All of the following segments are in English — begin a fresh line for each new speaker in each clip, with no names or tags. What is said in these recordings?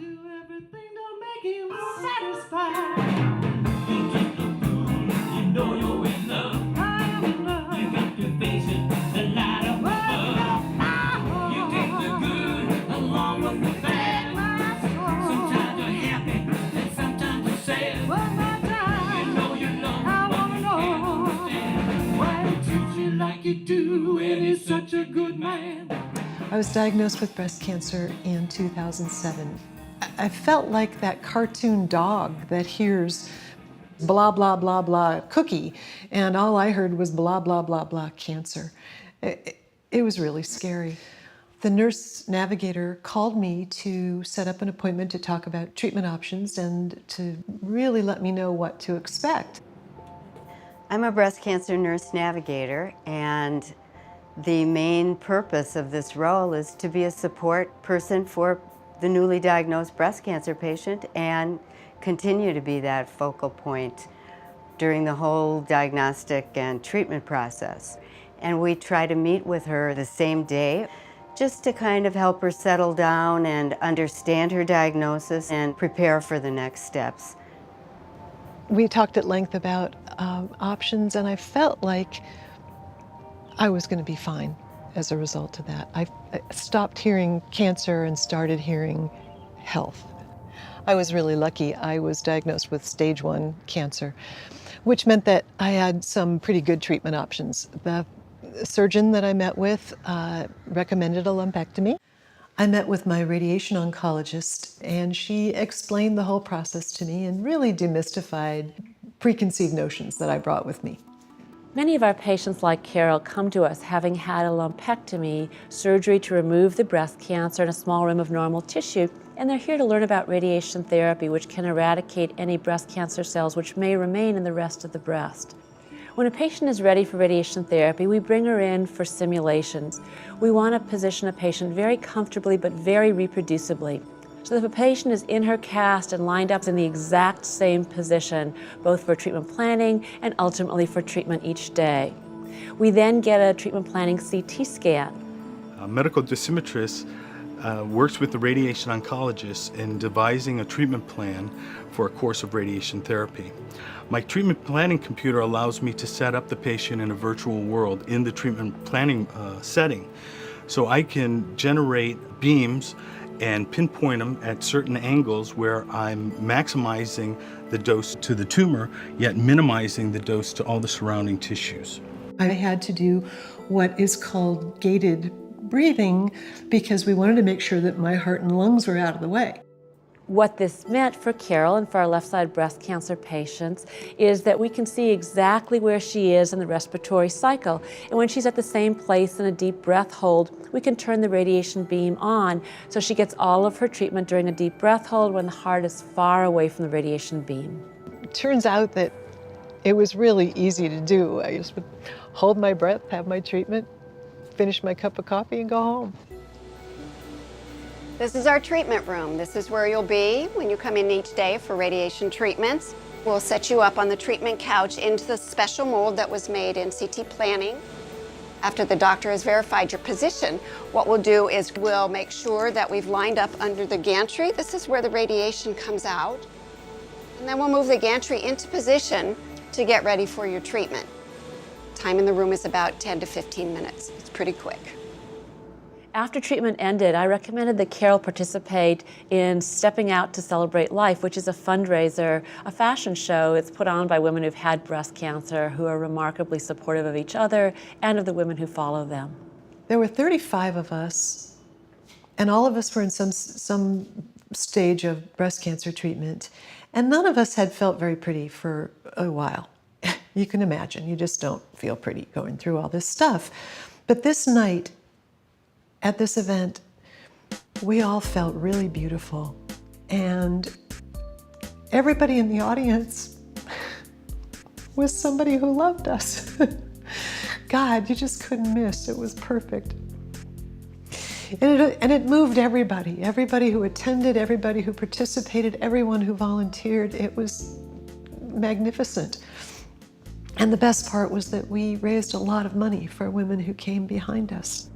do everything to make you satisfied. You know you're in love. I am in love. You got to face it, the light up above. You take the good along with the bad. Sometimes you're happy and sometimes you're sad. One more time. You know you love. I wanna know why you treat you like you do, and he's such a good man.
I was diagnosed with breast cancer in 2007. I felt like that cartoon dog that hears blah, blah, blah, blah, cookie, and all I heard was blah, blah, blah, blah, cancer. It was really scary. The nurse navigator called me to set up an appointment to talk about treatment options and to really let me know what to expect.
I'm a breast cancer nurse navigator, and the main purpose of this role is to be a support person for the newly diagnosed breast cancer patient and continue to be that focal point during the whole diagnostic and treatment process. And we try to meet with her the same day just to kind of help her settle down and understand her diagnosis and prepare for the next steps.
We talked at length about options, and I felt like I was going to be fine as a result of that. I stopped hearing cancer and started hearing health. I was really lucky. I was diagnosed with stage 1 cancer, which meant that I had some pretty good treatment options. The surgeon that I met with recommended a lumpectomy. I met with my radiation oncologist, and she explained the whole process to me and really demystified preconceived notions that I brought with me.
Many of our patients, like Carol, come to us having had a lumpectomy, surgery to remove the breast cancer in a small room of normal tissue, and they're here to learn about radiation therapy, which can eradicate any breast cancer cells which may remain in the rest of the breast. When a patient is ready for radiation therapy, we bring her in for simulations. We want to position a patient very comfortably but very reproducibly, so that if a patient is in her cast and lined up in the exact same position, both for treatment planning and ultimately for treatment each day. We then get a treatment planning CT scan.
A medical dosimetrist works with the radiation oncologist in devising a treatment plan for a course of radiation therapy. My treatment planning computer allows me to set up the patient in a virtual world in the treatment planning setting. So I can generate beams and pinpoint them at certain angles where I'm maximizing the dose to the tumor, yet minimizing the dose to all the surrounding tissues.
I had to do what is called gated breathing because we wanted to make sure that my heart and lungs were out of the way.
What this meant for Carol and for our left-side breast cancer patients is that we can see exactly where she is in the respiratory cycle. And when she's at the same place in a deep breath hold, we can turn the radiation beam on so she gets all of her treatment during a deep breath hold when the heart is far away from the radiation beam.
It turns out that it was really easy to do. I just would hold my breath, have my treatment, finish my cup of coffee, and go home.
This is our treatment room. This is where you'll be when you come in each day for radiation treatments. We'll set you up on the treatment couch into the special mold that was made in CT planning. After the doctor has verified your position, what we'll do is we'll make sure that we've lined up under the gantry. This is where the radiation comes out. And then we'll move the gantry into position to get ready for your treatment. Time in the room is about 10 to 15 minutes. It's pretty quick.
After treatment ended, I recommended that Carol participate in Stepping Out to Celebrate Life, which is a fundraiser, a fashion show. It's put on by women who've had breast cancer who are remarkably supportive of each other and of the women who follow them.
There were 35 of us, and all of us were in some stage of breast cancer treatment, and none of us had felt very pretty for a while. You can imagine, you just don't feel pretty going through all this stuff. But this night, at this event, we all felt really beautiful, and everybody in the audience was somebody who loved us. God, you just couldn't miss. It was perfect. And it moved everybody who attended, everybody who participated, everyone who volunteered. It was magnificent. And the best part was that we raised a lot of money for women who came behind us.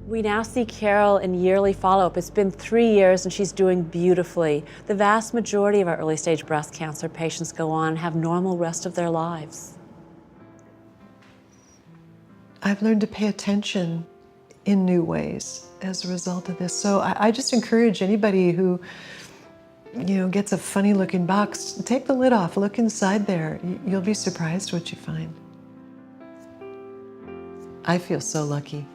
We now see Carol in yearly follow-up. It's been 3 years and she's doing beautifully. The vast majority of our early stage breast cancer patients go on and have normal rest of their lives.
I've learned to pay attention in new ways as a result of this. So I just encourage anybody who, gets a funny looking box, take the lid off, look inside there. You'll be surprised what you find. I feel so lucky.